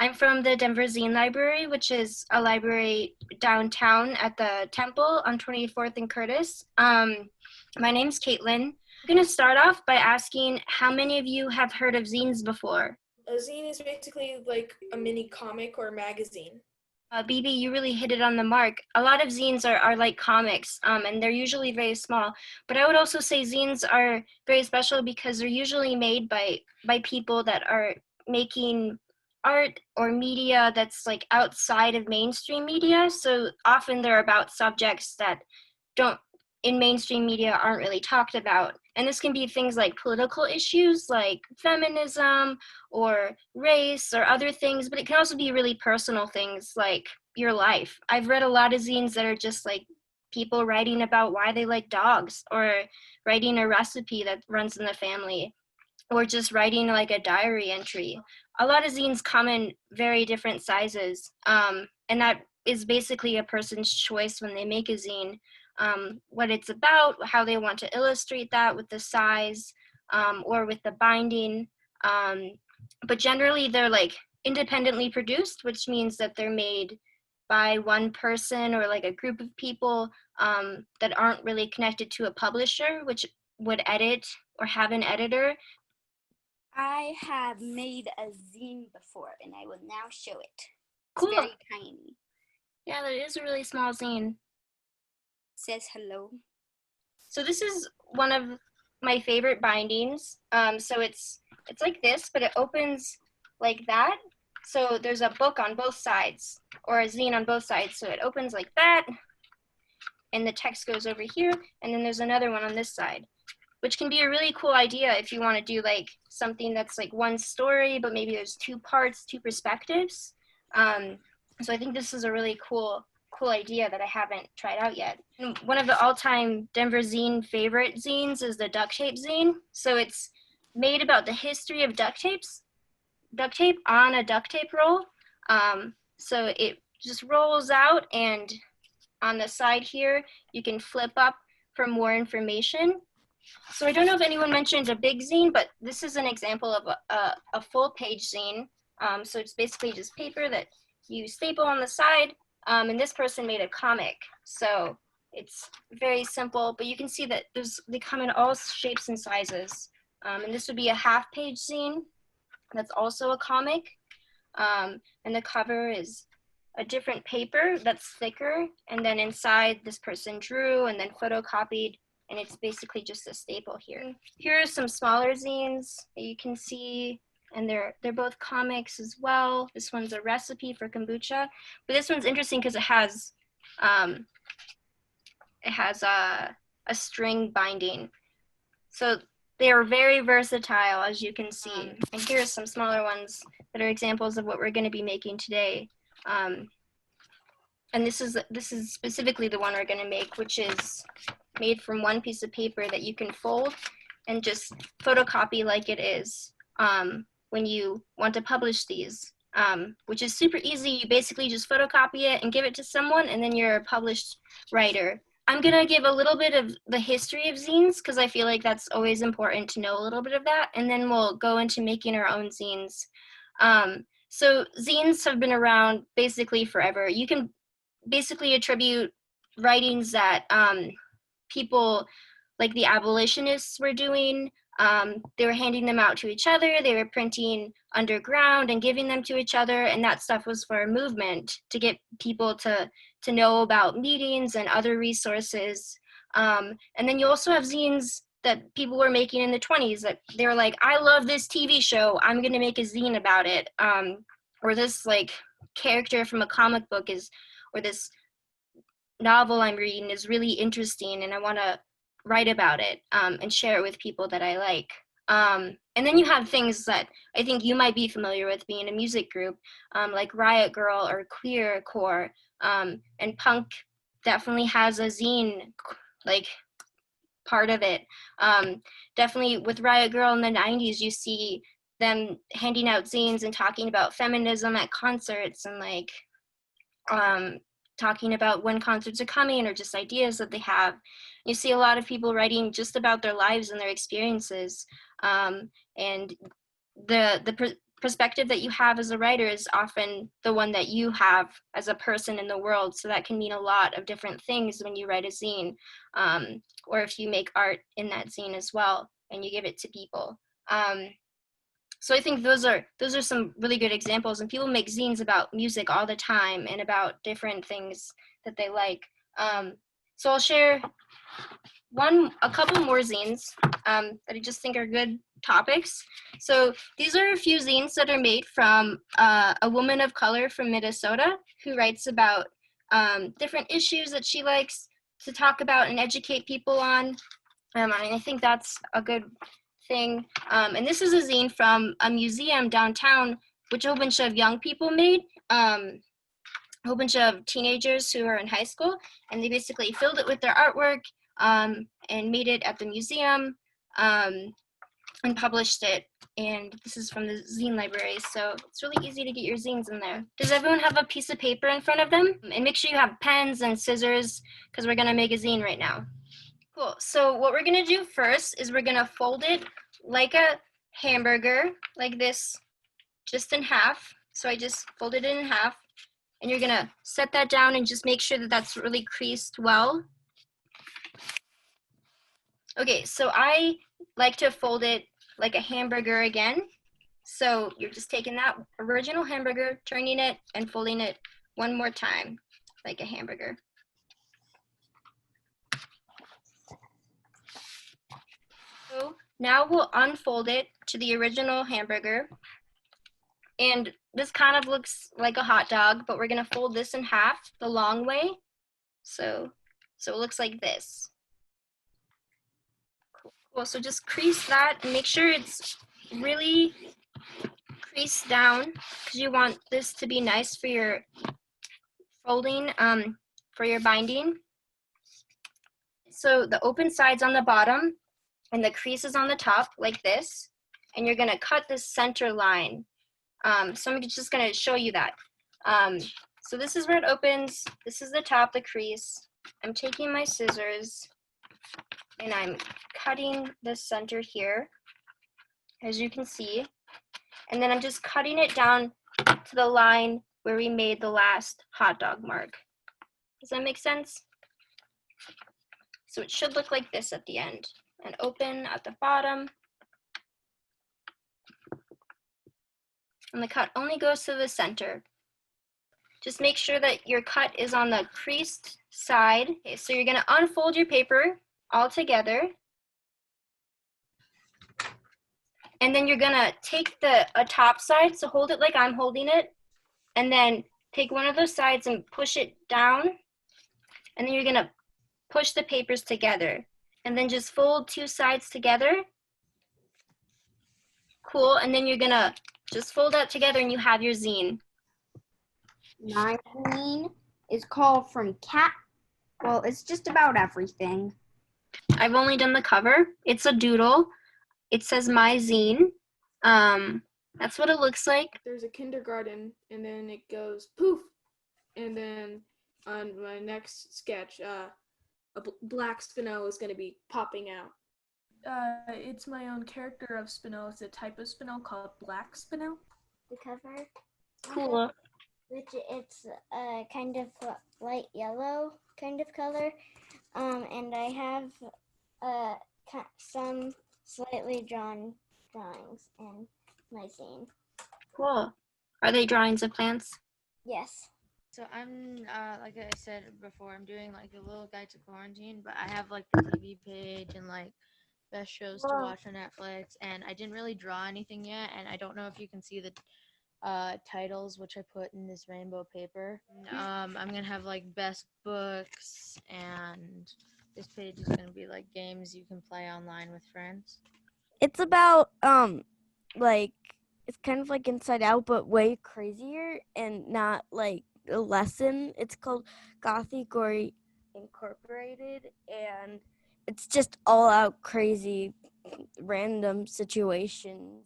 I'm from the Denver Zine Library, which is a library downtown at the Temple on 24th and Curtis. My name's Caitlin. I'm going to start off by asking how many of you have heard of zines before? A zine is basically like a mini comic or magazine. BB, you really hit it on the mark. A lot of zines are like comics, and they're usually very small. But I would also say zines are very special because they're usually made by people that are making art or media that's like outside of mainstream media. So often they're about subjects that don't in mainstream media aren't really talked about. And this can be things like political issues like feminism or race or other things, but it can also be really personal things like your life. I've read a lot of zines that are just like people writing about why they like dogs or writing a recipe that runs in the family or just writing like a diary entry. A lot of zines come in very different sizes, and that is basically a person's choice when they make a zine. What it's about, how they want to illustrate that with the size or with the binding. But generally they're like independently produced, which means that they're made by one person or like a group of people that aren't really connected to a publisher, which would edit or have an editor. I have made a zine before and I will now show it. It's Cool. very tiny. Yeah, that is a really small zine. It says hello. So this is one of my favorite bindings. So it's like this, but it opens like that. So there's a book on both sides, or a zine on both sides. So it opens like that, and the text goes over here, and then there's another one on this side, which can be a really cool idea if you want to do like something that's like one story, but maybe there's two parts, two perspectives. So I think this is a really cool idea that I haven't tried out yet. And one of the all-time Denver Zine favorite zines is the duct tape zine. So it's made about the history of duct tape on a duct tape roll. So it just rolls out, and on the side here, you can flip up for more information. So I don't know if anyone mentioned a big zine, but this is an example of a full page zine. So it's basically just paper that you staple on the side, and this person made a comic. So it's very simple, but you can see that they come in all shapes and sizes. And this would be a half page zine that's also a comic. And the cover is a different paper that's thicker, and then inside this person drew and then photocopied, and it's basically just a staple here. Here are some smaller zines that you can see, and they're both comics as well. This one's a recipe for kombucha, but this one's interesting because it has a string binding. So they are very versatile, as you can see. And here are some smaller ones that are examples of what we're going to be making today. And this is specifically the one we're going to make, which is made from one piece of paper that you can fold and just photocopy like it is when you want to publish these, which is super easy. You basically just photocopy it and give it to someone, and then you're a published writer. I'm going to give a little bit of the history of zines because I feel like that's always important to know a little bit of that, and then we'll go into making our own zines. So zines have been around basically forever. You can basically attribute writings that people like the abolitionists were doing. They were handing them out to each other. They were printing underground and giving them to each other, and that stuff was for a movement to get people to know about meetings and other resources. And then you also have zines that people were making in the 20s that they were like, I love this TV show, I'm gonna make a zine about it. Or this like character from a comic book or this novel I'm reading is really interesting and I wanna write about it and share it with people that I like. And then you have things that I think you might be familiar with being a music group, like Riot Girl or Queercore, and punk definitely has a zine like part of it. Definitely with Riot Girl in the 90s, you see them handing out zines and talking about feminism at concerts and like talking about when concerts are coming or just ideas that they have. You see a lot of people writing just about their lives and their experiences. And the perspective that you have as a writer is often the one that you have as a person in the world. So that can mean a lot of different things when you write a zine, or if you make art in that zine as well and you give it to people. So I think those are some really good examples, and people make zines about music all the time and about different things that they like. So I'll share a couple more zines that I just think are good topics. So these are a few zines that are made from a woman of color from Minnesota who writes about different issues that she likes to talk about and educate people on. And I think that's a good thing. And this is a zine from a museum downtown, which a whole bunch of young people made. A whole bunch of teenagers who are in high school, and they basically filled it with their artwork and made it at the museum and published it. And this is from the zine library, so it's really easy to get your zines in there. Does everyone have a piece of paper in front of them? And make sure you have pens and scissors, because we're gonna make a zine right now. Cool, so what we're gonna do first is we're gonna fold it like a hamburger, like this, just in half. So I just folded it in half. And you're gonna set that down and just make sure that that's really creased well. Okay, so I like to fold it like a hamburger again. So you're just taking that original hamburger, turning it and folding it one more time, like a hamburger. So now we'll unfold it to the original hamburger. And this kind of looks like a hot dog, but we're gonna fold this in half the long way. So it looks like this. Cool, so just crease that and make sure it's really creased down, because you want this to be nice for your folding, for your binding. So the open side's on the bottom and the crease is on the top, like this. And you're gonna cut this center line. So I'm just gonna show you that. So this is where it opens. This is the top, the crease. I'm taking my scissors and I'm cutting the center here, as you can see. And then I'm just cutting it down to the line where we made the last hot dog mark. Does that make sense? So it should look like this at the end, and open at the bottom. And the cut only goes to the center. Just make sure that your cut is on the creased side. Okay, so you're gonna unfold your paper all together. And then you're gonna take a top side, so hold it like I'm holding it, and then take one of those sides and push it down. And then you're gonna push the papers together. And then just fold two sides together. Cool, and then you're gonna just fold that together and you have your zine. My zine is called From Cat. Well, it's just about everything. I've only done the cover. It's a doodle. It says my zine. That's what it looks like. There's a kindergarten, and then it goes poof, and then on my next sketch, a black spinel is going to be popping out. It's my own character of spinel. It's a type of spinel called black spinel. The cover. Cool. Which it's a kind of light yellow kind of color. And I have some slightly drawn drawings in my zine. Cool. Are they drawings of plants? Yes. So I'm, like I said before, I'm doing like a little guide to quarantine, but I have like the TV page and like best shows to watch on Netflix, and I didn't really draw anything yet, and I don't know if you can see the titles which I put in this rainbow paper. I'm gonna have like best books, and this page is gonna be like games you can play online with friends. It's about like it's kind of like Inside Out but way crazier and not like a lesson. It's called Gothic or Incorporated, and it's just all out crazy random situations.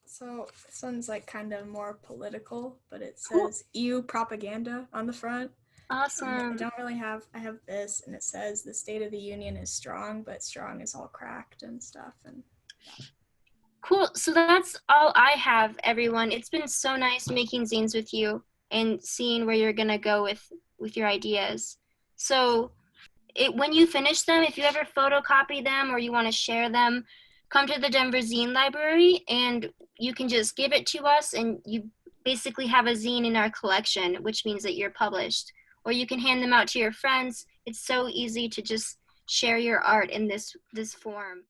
So this one's like kind of more political, but it says EU propaganda on the front. I Awesome. don't really have, I have this, and it says the State of the Union is strong, but strong is all cracked and stuff. And Cool. So that's all I have, everyone. It's been so nice making zines with you and seeing where you're gonna go with your ideas. So when you finish them, if you ever photocopy them or you want to share them, come to the Denver Zine Library and you can just give it to us and you basically have a zine in our collection, which means that you're published. Or you can hand them out to your friends. It's so easy to just share your art in this form.